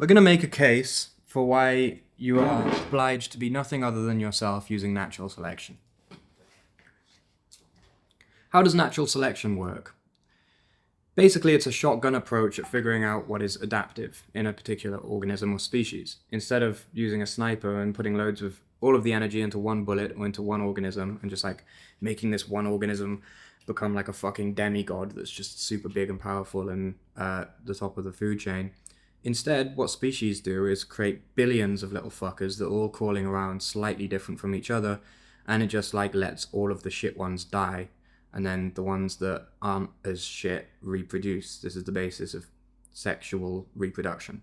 We're going to make a case for why you are obliged to be nothing other than yourself using natural selection. How does natural selection work? Basically, it's a shotgun approach at figuring out what is adaptive in a particular organism or species. Instead of using a sniper and putting loads of all of the energy into one bullet or into one organism and just like making this one organism become like a fucking demigod that's just super big and powerful and the top of the food chain. Instead, what species do is create billions of little fuckers that are all crawling around slightly different from each other, and it just like lets all of the shit ones die, and then the ones that aren't as shit reproduce. This is the basis of sexual reproduction.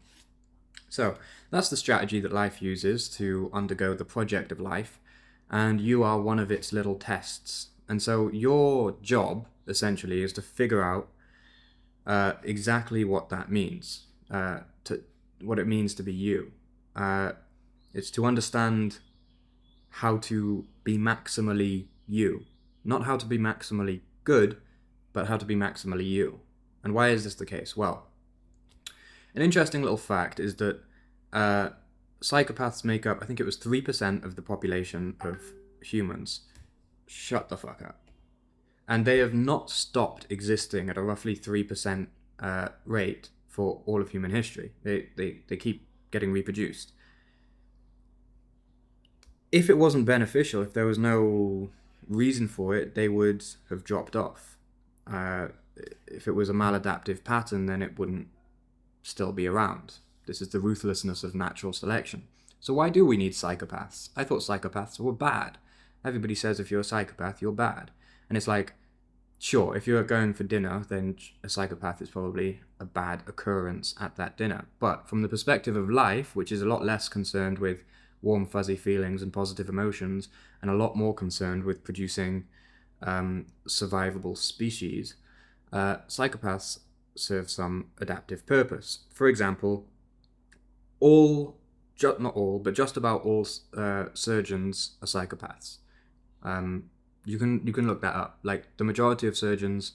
So that's the strategy that life uses to undergo the project of life, and you are one of its little tests. And so your job, essentially, is to figure out exactly what that means. What it means to be you. It's to understand how to be maximally you. Not how to be maximally good, but how to be maximally you. And why is this the case? Well, an interesting little fact is that psychopaths make up, I think it was 3% of the population of humans. Shut the fuck up. And they have not stopped existing at a roughly 3% rate for all of human history. They keep getting reproduced. If it wasn't beneficial, if there was no reason for it, they would have dropped off. If it was a maladaptive pattern, then it wouldn't still be around. This is the ruthlessness of natural selection. So why do we need psychopaths? I thought psychopaths were bad. Everybody says if you're a psychopath, you're bad. And it's like, sure, if you're going for dinner, then a psychopath is probably a bad occurrence at that dinner. But from the perspective of life, which is a lot less concerned with warm, fuzzy feelings and positive emotions, and a lot more concerned with producing survivable species, psychopaths serve some adaptive purpose. For example, not all, but just about all surgeons are psychopaths. You can look that up. Like, the majority of surgeons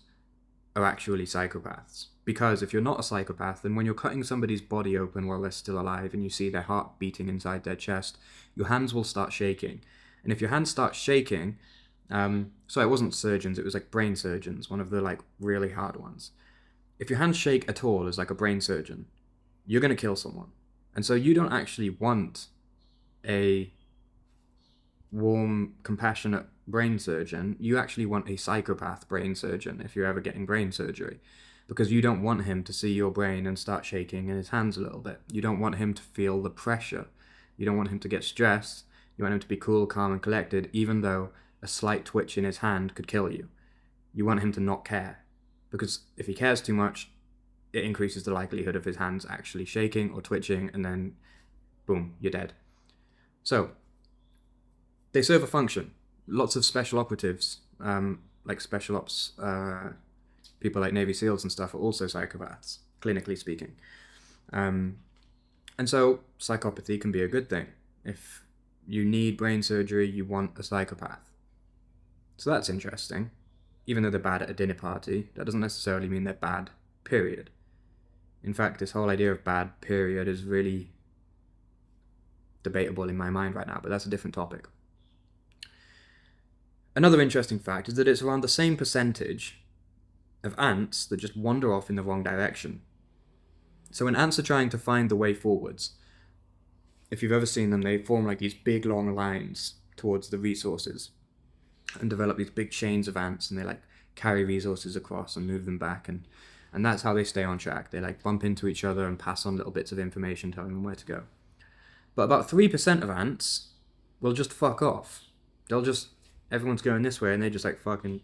are actually psychopaths. Because if you're not a psychopath, then when you're cutting somebody's body open while they're still alive and you see their heart beating inside their chest, your hands will start shaking. And if your hands start shaking, so it wasn't surgeons, it was like brain surgeons, one of the like really hard ones. If your hands shake at all as like a brain surgeon, you're going to kill someone. And so you don't actually want a warm, compassionate brain surgeon. You actually want a psychopath brain surgeon if you're ever getting brain surgery, because you don't want him to see your brain and start shaking in his hands a little bit. You don't want him to feel the pressure. You don't want him to get stressed. You want him to be cool, calm, and collected, even though a slight twitch in his hand could kill you. You want him to not care, because if he cares too much, it increases the likelihood of his hands actually shaking or twitching, and then boom, you're dead. So they serve a function. Lots of special operatives, like special ops people like Navy SEALs and stuff, are also psychopaths, clinically speaking. And so psychopathy can be a good thing. If you need brain surgery, you want a psychopath. So that's interesting. Even though they're bad at a dinner party, that doesn't necessarily mean they're bad, period. In fact, this whole idea of bad, period, is really debatable in my mind right now, but that's a different topic. Another interesting fact is that it's around the same percentage of ants that just wander off in the wrong direction. So when ants are trying to find the way forwards, if you've ever seen them, they form like these big long lines towards the resources and develop these big chains of ants, and they like carry resources across and move them back, and that's how they stay on track. They like bump into each other and pass on little bits of information telling them where to go. But about 3% of ants will just fuck off. Everyone's going this way, and they just like fucking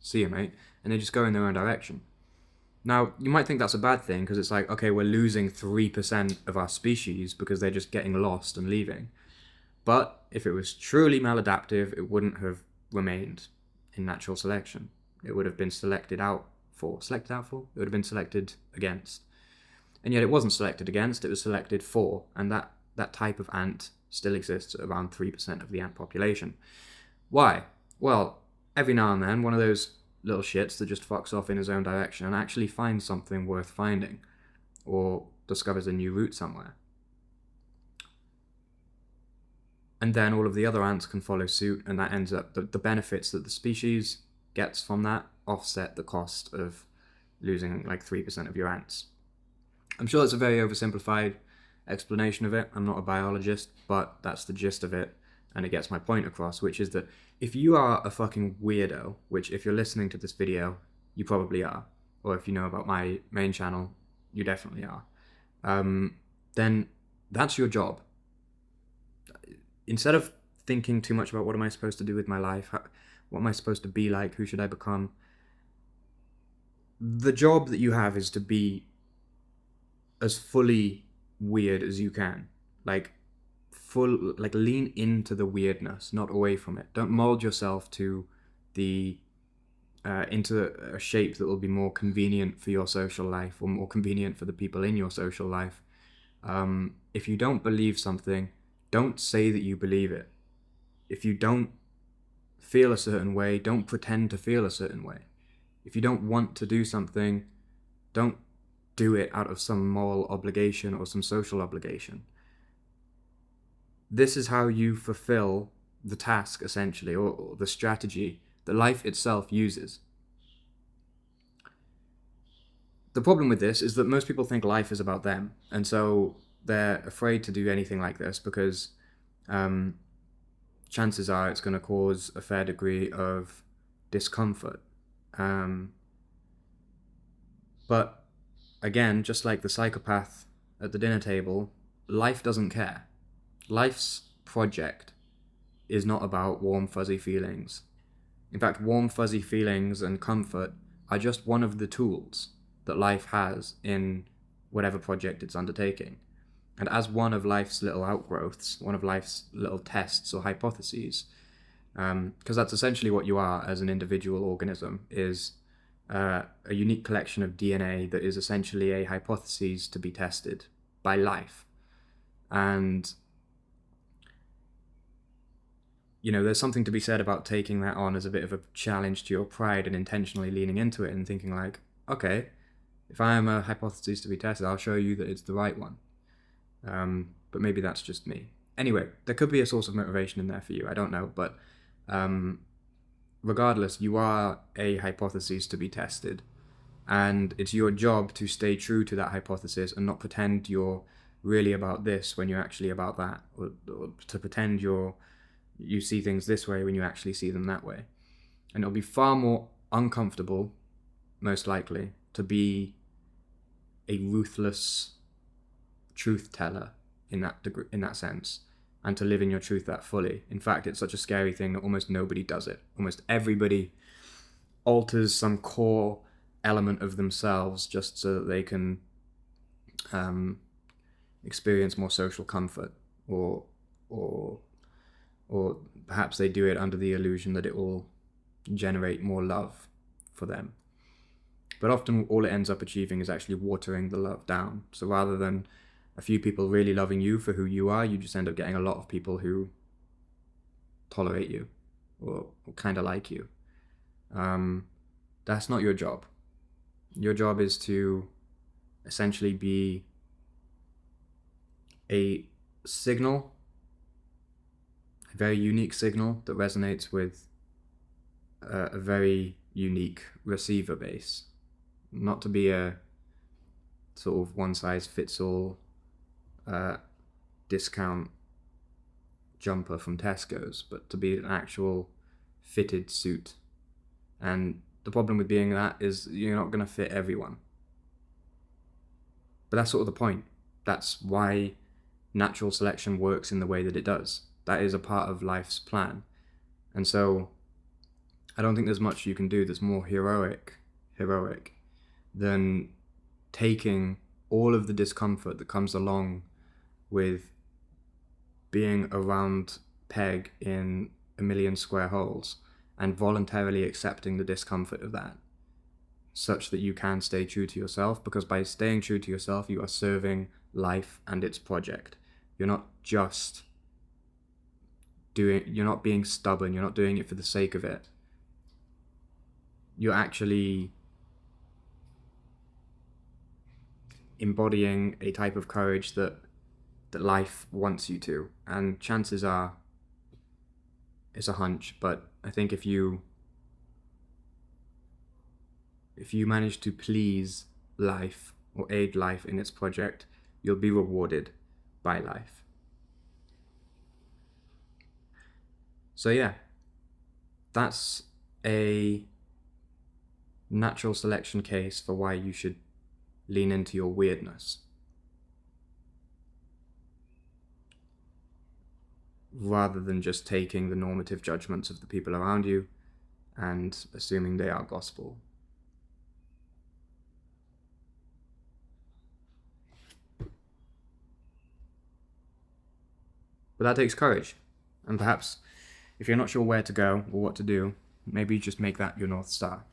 see you, mate, and they just go in their own direction. Now, you might think that's a bad thing, because it's like, okay, we're losing 3% of our species because they're just getting lost and leaving. But if it was truly maladaptive, it wouldn't have remained in natural selection. It would have been selected out for? It would have been selected against. And yet it wasn't selected against, it was selected for, and that type of ant still exists at around 3% of the ant population. Why? Well, every now and then, one of those little shits that just fucks off in his own direction and actually finds something worth finding, or discovers a new route somewhere. and then all of the other ants can follow suit, and that ends up the benefits that the species gets from that offset the cost of losing like 3% of your ants. I'm sure that's a very oversimplified explanation of it. I'm not a biologist, but that's the gist of it, and it gets my point across, which is that if you are a fucking weirdo, which if you're listening to this video, you probably are, or if you know about my main channel, you definitely are, then that's your job. Instead of thinking too much about what am I supposed to do with my life, what am I supposed to be like, who should I become, the job that you have is to be as fully weird as you can. Like lean into the weirdness, not away from it. Don't mold yourself to the into a shape that will be more convenient for your social life or more convenient for the people in your social life. If you don't believe something, don't say that you believe it. If you don't feel a certain way, don't pretend to feel a certain way. If you don't want to do something, don't do it out of some moral obligation or some social obligation. This is how you fulfill the task, essentially, or the strategy that life itself uses. The problem with this is that most people think life is about them, and so they're afraid to do anything like this because chances are it's going to cause a fair degree of discomfort. But again, just like the psychopath at the dinner table, life doesn't care. Life's project is not about warm, fuzzy feelings. In fact, warm, fuzzy feelings and comfort are just one of the tools that life has in whatever project it's undertaking. And as one of life's little outgrowths, one of life's little tests or hypotheses, because that's essentially what you are as an individual organism, is a unique collection of DNA that is essentially a hypothesis to be tested by life. And there's something to be said about taking that on as a bit of a challenge to your pride and intentionally leaning into it and thinking like, okay, if I am a hypothesis to be tested, I'll show you that it's the right one. But maybe that's just me. Anyway, there could be a source of motivation in there for you. I don't know, but regardless, you are a hypothesis to be tested, and it's your job to stay true to that hypothesis and not pretend you're really about this when you're actually about that, or to pretend you see things this way when you actually see them that way. And it'll be far more uncomfortable, most likely, to be a ruthless truth teller in that sense, and to live in your truth that fully. In fact, it's such a scary thing that almost nobody does it. Almost everybody alters some core element of themselves just so that they can experience more social comfort, or perhaps they do it under the illusion that it will generate more love for them. But often all it ends up achieving is actually watering the love down. So rather than a few people really loving you for who you are, you just end up getting a lot of people who tolerate you or kind of like you. That's not your job. Your job is to essentially be a signal, a very unique signal that resonates with a very unique receiver base. Not to be a sort of one-size-fits-all discount jumper from Tesco's, but to be an actual fitted suit. And the problem with being that is you're not going to fit everyone. But that's sort of the point. That's why natural selection works in the way that it does. That is a part of life's plan. And so I don't think there's much you can do that's more heroic than taking all of the discomfort that comes along with being a round peg in a million square holes and voluntarily accepting the discomfort of that, such that you can stay true to yourself, because by staying true to yourself, you are serving life and its project. You're not being stubborn, you're not doing it for the sake of it. You're actually embodying a type of courage that life wants you to. And chances are it's a hunch, but I think if you manage to please life or aid life in its project, you'll be rewarded by life. So yeah, that's a natural selection case for why you should lean into your weirdness, rather than just taking the normative judgments of the people around you and assuming they are gospel. But that takes courage, and perhaps if you're not sure where to go or what to do, maybe just make that your North Star.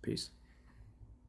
Peace.